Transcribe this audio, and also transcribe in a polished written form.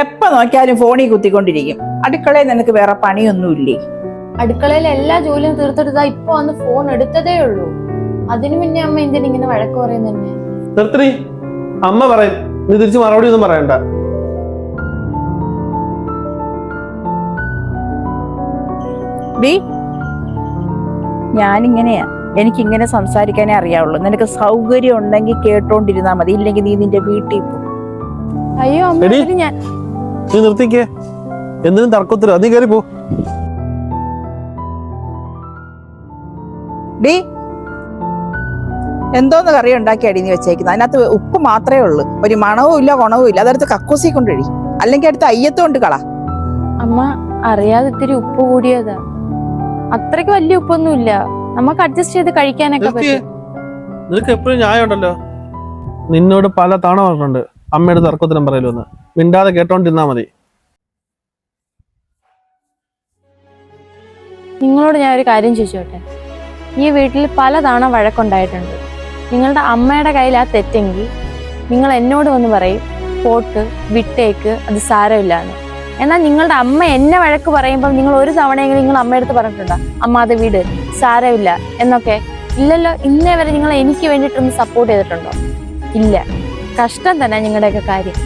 എപ്പോ നോക്കിയാലും ഫോണിൽ കുത്തിക്കൊണ്ടിരിക്കും. അടുക്കളയിൽ നിനക്ക് വേറെ പണിയൊന്നുമില്ലേ? അടുക്കളയിലെ എല്ലാ ജോലിയും തീർത്തെടുത്താ ഇപ്പൊ വന്ന് ഫോൺ എടുത്തതേ ഉള്ളൂ. അതിനു മുന്നേ അമ്മ എന്തിനാ ഇങ്ങനെ വഴക്ക് പറയുന്നെ? നിർത്തി, അമ്മ പറയും, നീ തിരിച്ച് മറുപടി ഒന്നും പറയണ്ട. ഞാനിങ്ങനെയാ, എനിക്കിങ്ങനെ സംസാരിക്കാനേ അറിയാവുള്ളൂ. നിനക്ക് സൗകര്യം ഉണ്ടെങ്കിൽ കേട്ടോണ്ടിരുന്നാ മതി, ഇല്ലെങ്കിൽ നീ നിന്റെ വീട്ടിൽ പോ. അയ്യോ അമ്മ, ഞാൻ നീ നിർത്തിക്കേ, എന്തിനും തർക്കത്തില്ല, നീ കയറി പോ. എന്തോന്ന് കറി ഉണ്ടാക്കിയാടി നീ വെച്ചേക്കുന്നത്? അതിനകത്ത് ഉപ്പ് മാത്രമേ ഉള്ളൂ, ഒരു മണവും ഇല്ല ഗുണവും ഇല്ല. അതെടുത്ത് കക്കൂസി കൊണ്ടിടി, അല്ലെങ്കിൽ അടുത്ത് അയ്യത്ത് കൊണ്ട് കള. അമ്മ അറിയാതെ ഇത്തിരി ഉപ്പ് കൂടിയതാ, അത്രയ്ക്ക് വലിയ ഉപ്പൊന്നുമില്ല, നമുക്ക് അഡ്ജസ്റ്റ് ചെയ്ത് കഴിക്കാനൊക്കെ പറ്റും. നിനക്ക് എപ്പോഴും ന്യായം ഉണ്ടല്ലോ. നിന്നോട് പല തവണ പറഞ്ഞിട്ടുണ്ട് അമ്മയുടെ തർക്കത്തിനും പറയലൊന്ന്, മിണ്ടാതെ കേട്ടോണ്ടിരുന്നാ മതി. നിങ്ങളോട് ഞാൻ ഒരു കാര്യം ചോദിച്ചോട്ടെ, ഈ വീട്ടിൽ പല തവണ വഴക്കുണ്ടായിട്ടുണ്ട്. നിങ്ങളുടെ അമ്മയുടെ കയ്യിൽ ആ തെറ്റെങ്കിൽ നിങ്ങൾ എന്നോട് വന്ന് പറയും, പോട്ട് വിട്ടേക്ക്, അത് സാരമില്ലാന്ന്. എന്നാൽ നിങ്ങളുടെ അമ്മ എന്നെ വഴക്ക് പറയുമ്പോൾ നിങ്ങൾ ഒരു തവണയെങ്കിലും നിങ്ങൾ അമ്മയടുത്ത് പറഞ്ഞിട്ടുണ്ടോ, അമ്മ അത് വീട് സാരമില്ല എന്നൊക്കെ? ഇല്ലല്ലോ. ഇന്നേ വരെ നിങ്ങൾ എനിക്ക് വേണ്ടിയിട്ടൊന്ന് സപ്പോർട്ട് ചെയ്തിട്ടുണ്ടോ? ഇല്ല. കഷ്ടം തന്നെ നിങ്ങളുടെയൊക്കെ കാര്യം.